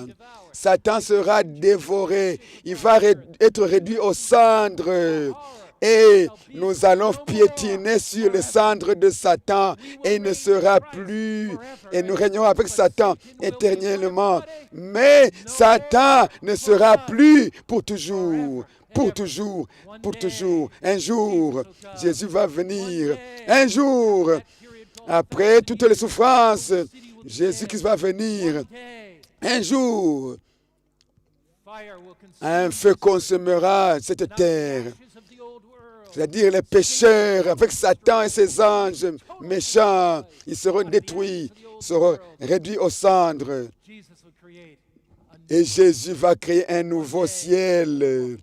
Satan sera dévoré. Il va être réduit aux cendres. Et nous allons piétiner sur les cendres de Satan et il ne sera plus. Et nous régnons avec Satan éternellement. Mais Satan ne sera plus pour toujours. Pour toujours, pour toujours. Un jour, Jésus va venir. Un jour, après toutes les souffrances, Jésus-Christ va venir. Un jour, un feu consumera cette terre. C'est-à-dire les pécheurs avec Satan et ses anges méchants, ils seront détruits, seront réduits aux cendres. Et Jésus va créer un nouveau ciel.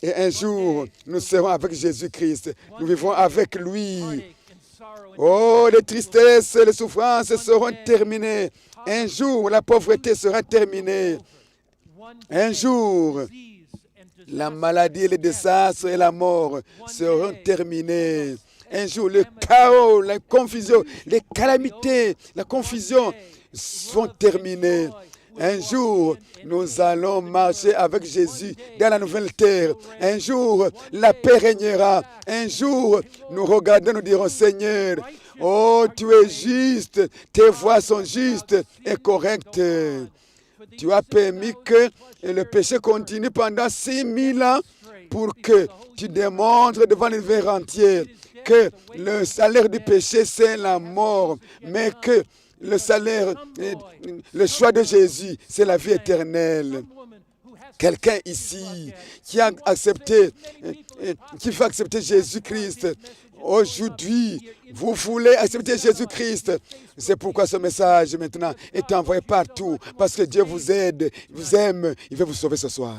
Et un jour, nous serons avec Jésus-Christ. Nous vivrons avec lui. Oh, les tristesses, les souffrances seront terminées. Un jour, la pauvreté sera terminée. Un jour, la maladie, les désastres et la mort seront terminés. Un jour, le chaos, la confusion, les calamités, la confusion sont terminées. Un jour, nous allons marcher avec Jésus dans la nouvelle terre. Un jour, la paix régnera. Un jour, nous regardons, nous dirons, Seigneur, oh, tu es juste, tes voies sont justes et correctes. Tu as permis que le péché continue pendant 6000 ans pour que tu démontres devant l'univers entier que le salaire du péché, c'est la mort, mais que le salaire, le choix de Jésus, c'est la vie éternelle. Quelqu'un ici qui a accepté, qui veut accepter Jésus-Christ, aujourd'hui, vous voulez accepter Jésus-Christ. C'est pourquoi ce message maintenant est envoyé partout. Parce que Dieu vous aide, vous aime, il veut vous sauver ce soir.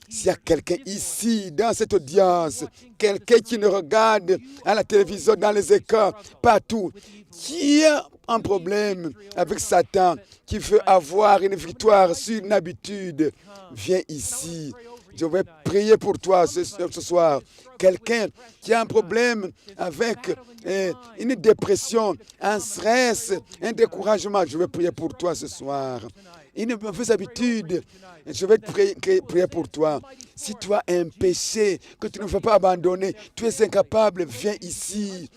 S'il y a quelqu'un ici, dans cette audience, quelqu'un qui nous regarde à la télévision, dans les écrans, partout, qui a un problème avec Satan, qui veut avoir une victoire sur une habitude, viens ici. Je vais prier pour toi ce soir. Quelqu'un qui a un problème avec une dépression, un stress, un découragement, je vais prier pour toi ce soir. Une mauvaise habitude, je vais prier pour toi. Si tu as un péché que tu ne veux pas abandonner, tu es incapable, viens ici.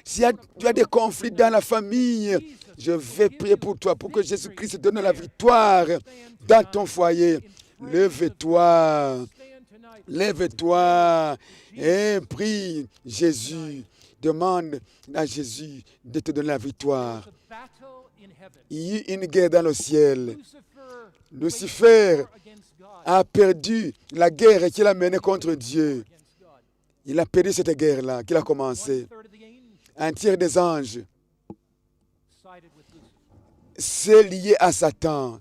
Si tu as des conflits dans la famille, je vais prier pour toi, pour que Jésus-Christ te donne la victoire dans ton foyer. Lève-toi, lève-toi et prie Jésus. Demande à Jésus de te donner la victoire. Il y a une guerre dans le ciel. Lucifer a perdu la guerre qu'il a menée contre Dieu. Il a perdu cette guerre-là qu'il a commencée. Un tiers des anges, c'est lié à Satan.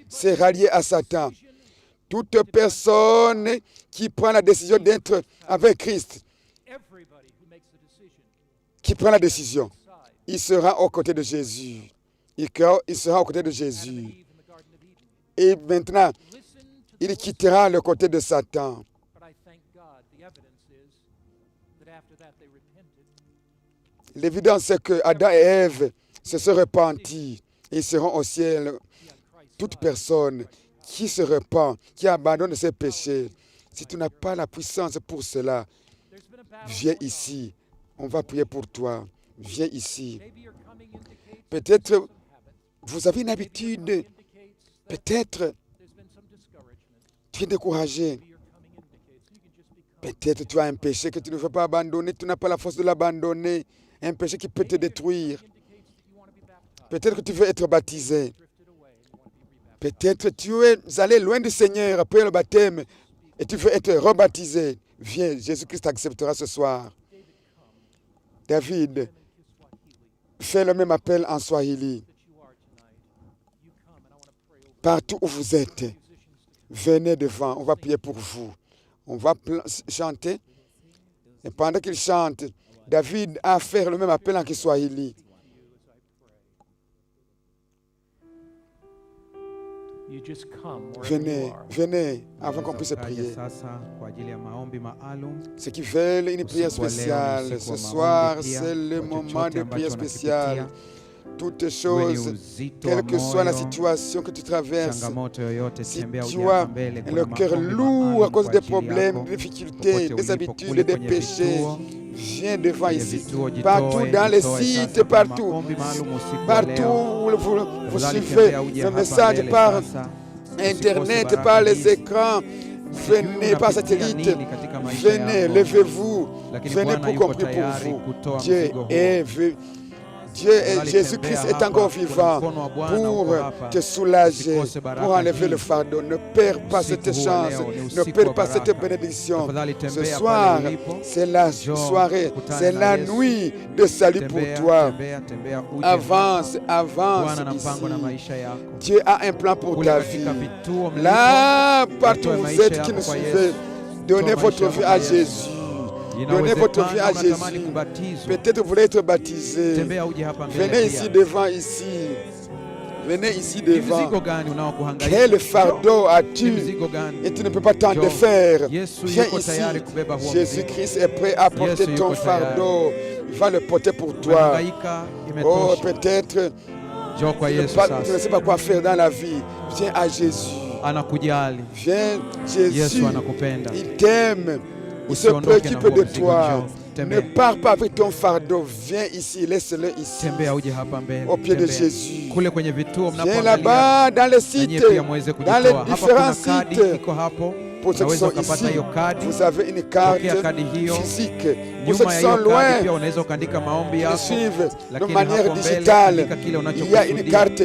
C'est rallié à Satan. Toute personne qui prend la décision d'être avec Christ, qui prend la décision, il sera aux côtés de Jésus. Il sera aux côtés de Jésus. Et maintenant, il quittera le côté de Satan. L'évidence, c'est que Adam et Ève se sont repentis. Ils seront au ciel. Toute personne qui se repent, qui abandonne ses péchés, si tu n'as pas la puissance pour cela, viens ici. On va prier pour toi. Viens ici. Maybe your coming indicates Peut-être some habit. vous avez une Maybe your habitude. coming indicates that Peut-être there's been some discouragement. tu es découragé. Maybe your coming indicates you can just become. Peut-être tu as un péché que tu ne veux pas abandonner. Tu n'as pas la force de l'abandonner. Un péché qui peut te détruire. Indicates that you want to be baptized. Peut-être que tu veux être baptisé. Drifted away and you want to be rebaptized. Peut-être tu es allé loin du Seigneur après le baptême et tu veux être rebaptisé. Viens, Jésus-Christ t'acceptera ce soir. David fait le même appel en Swahili. Partout où vous êtes, venez devant, on va prier pour vous. On va chanter. Et pendant qu'il chante, David a fait le même appel en Kiswahili. You just come wherever you Venez, are. venez, avant qu'on puisse Ukaja prier. sasa kwa ajili ya maombi maalum. Ceux qui veulent une prière Usiku wa leo ni spéciale, usiku ce wa soir, maombi pia, c'est le kwa moment chochote de ambacho prière spéciale. unakipitia, Toutes wenye choses, uzito wa quelle que soit la moyo, situation que tu traverses, changamoto yoyote, si tembea tu uje as hapa mbele. Kuna le cœur maombi lourd à maalum cause kwa des ajili problèmes, yako. des difficultés, Popote des ulipo, habitudes, kule des kwenye péchés, vituo, viens devant kwenye ici. vituo, jitoe, Partout dans les jitoe sites, sasa. Kuna partout, maombi maalum usiku wa partout leo. où vous Tafadhali suivez tembea uje ce hapa message mbele par sasa. Internet, Usikose par baraka les hizi. écrans. Venez par satellite. Venez, levez-vous. Venez pour qu'on prie pour vous. Dieu et Jésus-Christ est encore vivant pour te soulager, pour enlever le fardeau. Ne perds pas cette chance, ne perds pas cette bénédiction. Ce soir, c'est la soirée, c'est la nuit de salut pour toi. Avance, avance ici. Dieu a un plan pour ta vie. Là, partout où vous êtes qui nous suivez, donnez votre vie à Jésus. Donnez votre vie à Jésus. Peut-être vous voulez être baptisé. Venez ici devant, ici. Venez ici devant. Quel fardeau as-tu et tu ne peux pas t'en défaire? Viens ici. Jésus-Christ est prêt à porter ton fardeau. Il va le porter pour toi. Oh, peut-être tu ne sais pas quoi faire dans la vie. Viens à Jésus. Viens, Jésus. Il t'aime. Il se préoccupe de toi. Ne pars pas avec ton fardeau. Viens ici, laisse-le ici. Au pied de Jésus. Viens là-bas dans les sites, dans les différents sites. Pour ceux qui sont ici, vous avez une carte physique. Pour ceux qui sont loin, qui suivent de manière digitale, il y a une carte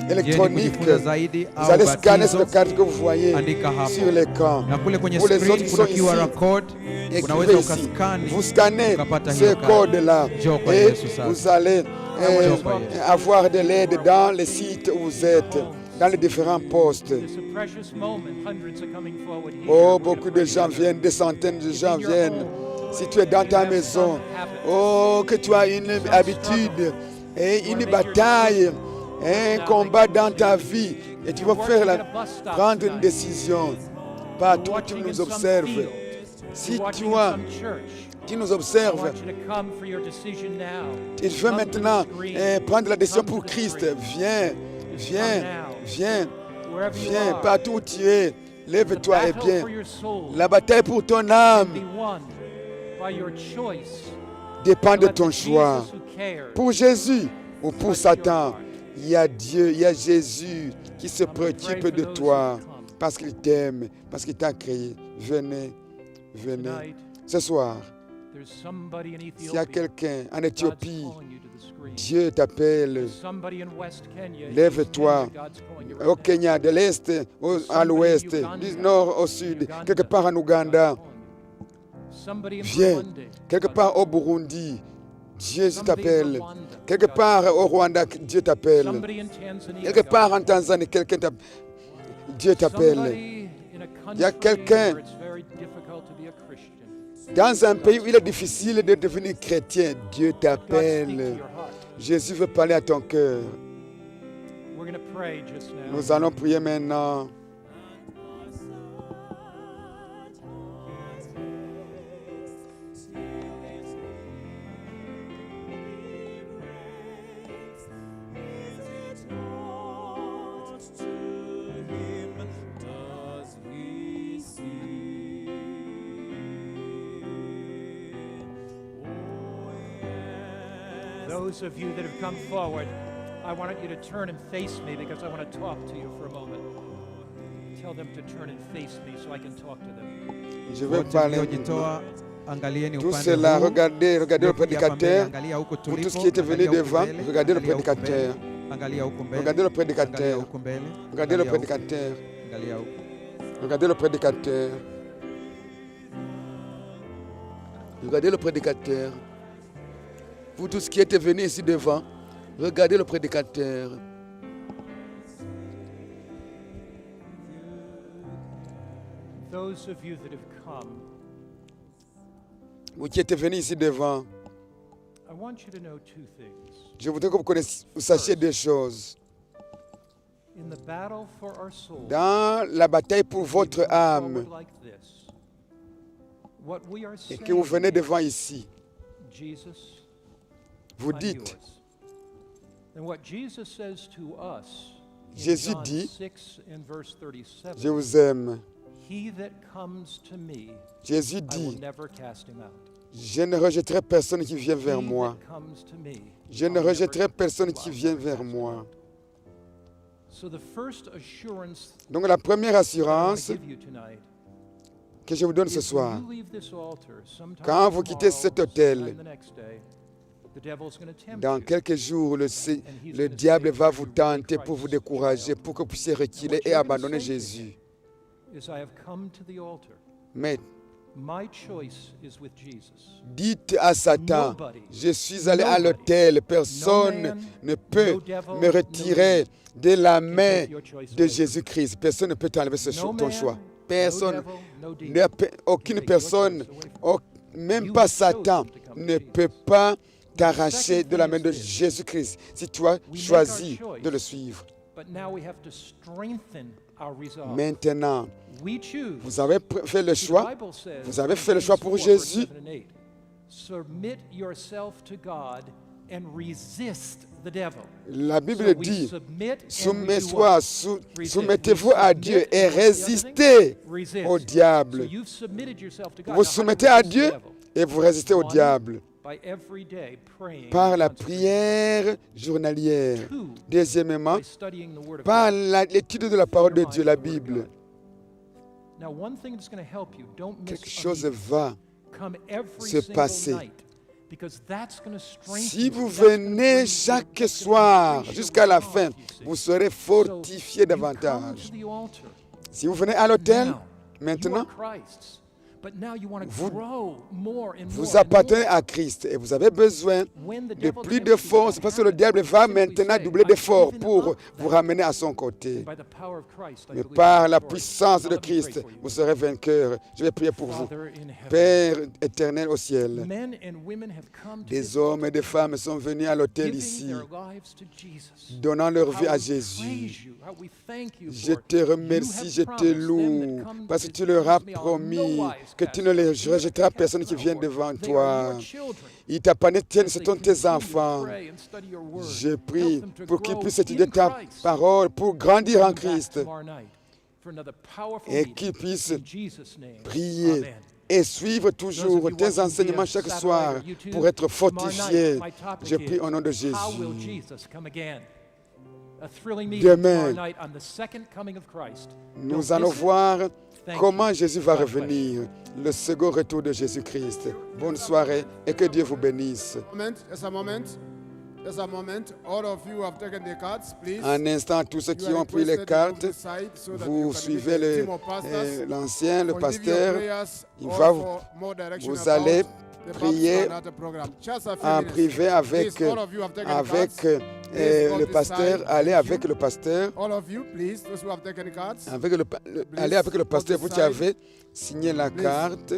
électronique. Vous allez scanner cette carte que vous voyez sur l'écran. Pour les autres qui sont ici, écrivez ici. Vous scannez ce code-là et vous allez avoir de l'aide dans les sites où vous êtes, dans les différents postes. Oh, beaucoup de gens viennent, des centaines de gens viennent. Si tu es dans ta maison, oh, que tu as une habitude et une bataille, un combat dans ta vie, et tu vas prendre une décision. Partout où tu nous observes. Si tu nous observes, il faut maintenant prendre la décision pour Christ. Viens, viens, viens, viens, partout où tu es, lève-toi et viens. La bataille pour ton âme dépend de ton choix. Pour Jésus ou pour Satan, il y a Dieu, il y a Jésus qui se préoccupe de toi parce qu'il t'aime, parce qu'il t'a créé. Venez, venez. Ce soir, s'il y a quelqu'un en Éthiopie, Dieu t'appelle. Lève-toi. Au Kenya, de l'Est à l'Ouest, du Nord au Sud, quelque part en Ouganda. Viens, quelque part au Burundi. Dieu t'appelle. Quelque part au Rwanda, Dieu t'appelle. Quelque part en Tanzanie, quelqu'un t'appelle. Dieu t'appelle. Il y a quelqu'un dans un pays où il est difficile de devenir chrétien. Dieu t'appelle. Jésus veut parler à ton cœur. Nous allons prier maintenant. Those of you that have come forward, I want you to turn and face me because I want to talk to you for a moment. Tell them to turn and face me so I can talk to them. Je vais Wote parler. mliojitoa, angalieni Tout upande cela, huu. regardez le Mliokuja hapa mbele, prédicateur. angalia huko Pour tout ce tulipo, qui était venu angalia huko devant, mbele, regardez le angalia huko prédicateur. mbele, angalia huko mbele, Regardez le angalia prédicateur. huko mbele, Regardez le angalia huko, prédicateur. angalia huko. Regardez le prédicateur. Regardez le prédicateur. Vous tous qui êtes venus ici devant, regardez le prédicateur. Those of you that have come, Vous qui êtes venus ici devant, I want you to know two things. je voudrais que vous sachiez deux choses. In the battle for our soul, Dans la bataille pour votre âme, like this, what we are et que vous venez saying, devant ici, Jesus, vous I'm dites, yours. And what Jesus says to us in Jésus John dit, 6 and verse 37, je vous aime. He that comes to me, Jésus I will dit, never cast him out. je ne rejetterai personne qui vient vers He moi. that comes to me, Je I'll ne never rejetterai personne cast qui him vient out. vers moi. So the first assurance Donc la première that I want assurance to give you tonight que je vous donne is ce when soir, you leave this altar, sometime quand vous quittez tomorrow, cet hôtel, sometime the next day, the devil's going to tempt dans you. quelques jours, le diable va vous tenter pour vous décourager, pour que vous puissiez reculer et abandonner Jésus. Is I have come to the altar. Mais My choice is with Jesus. dites à Satan, je suis allé à l'autel, personne ne peut me retirer de la main Take your choice de away. Jésus-Christ. Personne ne peut t'enlever No ton man, choix. no Personne, devil, no demon. aucune Take your personne, choice away from même You pas have Satan, chosen to come to ne Jesus. peut pas t'arracher second de la thing main is de this. Jésus-Christ si tu as We make choisi our choice. de le suivre. But now we have to strengthen our resolve. Maintenant, We choose. vous avez fait le The choix. Bible says Vous avez in fait le James choix pour 4, Jésus. verse 7 and 8, submit yourself to God and resist the devil. La Bible So we dit, submit and we do soumettez-vous à Dieu et résistez Resist. au So diable. you've submitted yourself to God. Vous Now, how do soumettez you à resist the Dieu devil? et vous résistez au One, diable by every day praying par la constantly. prière journalière. Two, Deuxièmement, by studying the Word of par God. l'étude de la parole de Your Dieu, mind la to the Word of Bible. God. Now, one thing that's going to help you, don't miss Quelque a chose meeting. va. Come every se single passer. night, because that's going to strengthen Si you. vous That's gonna venez bring you- chaque that's gonna soir increase your jusqu'à la fin, resolve, you see. vous serez So, fortifié you come davantage. to the altar. Si vous venez à l'autel, Now, maintenant, you are Christ's, but now you want to vous- grow more and vous more and appartenez more. à Christ et vous avez besoin When the de devil plus tempts de you force without parce que le habit, diable va simply maintenant say, doubler "I've d'efforts given pour up vous that." ramener à son côté. By the power of Christ, I Mais believe par you're la victorious. puissance Now, de let me pray Christ, for you. vous serez vainqueur. Je vais prier pour vous. Father in heaven, Père éternel au ciel, men and women have come to des this hommes et des femmes sont venus à l'autel giving ici, their lives to Jesus. donnant leur How vie à we Jésus. praise you, how we thank you Je for te you remercie, have je te promised them that loue, come parce que to tu leur as Jesus me, I'll promis no wise que cast tu ne them les out. You rejetteras never personne cast qui them vient out, devant Lord. They are toi. your children. Ils t'appartiennent, ce As they sont tes continue to enfants. pray and study your word, Je help prie them to pour qu'ils grow puissent étudier in ta Christ. parole, pour grandir en Come back Christ tomorrow night for another powerful et meeting. qu'ils puissent In Jesus' name. prier Amen. et suivre toujours Those of you tes watching enseignements via chaque satellite soir or YouTube, pour être tomorrow night, fortifiés. my topic Je prie is, au nom de How will Jésus. Jesus come again? A thrilling meeting Demain, tomorrow night on the second coming of Christ. Nous Don't allons miss it. voir Thank comment you. Jésus va God bless you. revenir, le second retour de Jésus-Christ. Bonne soirée et que Dieu vous bénisse. Just a moment. Just a moment. All of you have taken the cards, please. Un instant, tous ceux You qui are ont pris les requested to cartes, move this side so that vous you can suivez meet the team of pastors. l'ancien, le For give your pasteur. prayers Il or va for more direction vous about allez the prier baptism and other program. Just a few en minutes. privé avec, Please, all of you have taken the avec cards. Please go le this pasteur. side. Allez Thank avec you. le pasteur. All of you, please, those who have taken the cards. Avec allez avec le pasteur. go Vous this qui side. avez signé la Please. carte.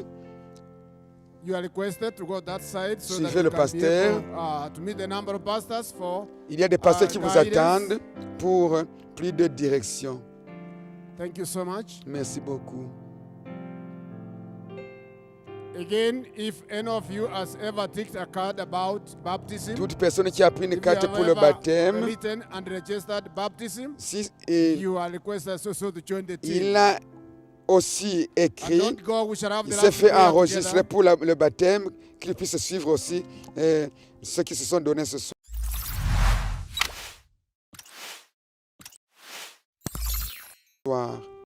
You are requested to go that side so Suivez that le you can be pasteur. able to meet the number of pastors for. Il y a des pasteurs qui vous guidance. attendent pour plus de direction. Thank you so much. Merci beaucoup. Again, if any of you has ever taken a card about baptism, Toute personne qui a pris une if you carte have pour le ever baptême, written and registered baptism, si you are requested also to join the team. il a aussi And écrit. don't go, we shall have the Il last s'est fait prayer enregistrer together. pour le baptême, qu'il puisse suivre aussi ceux qui se sont donnés ce soir.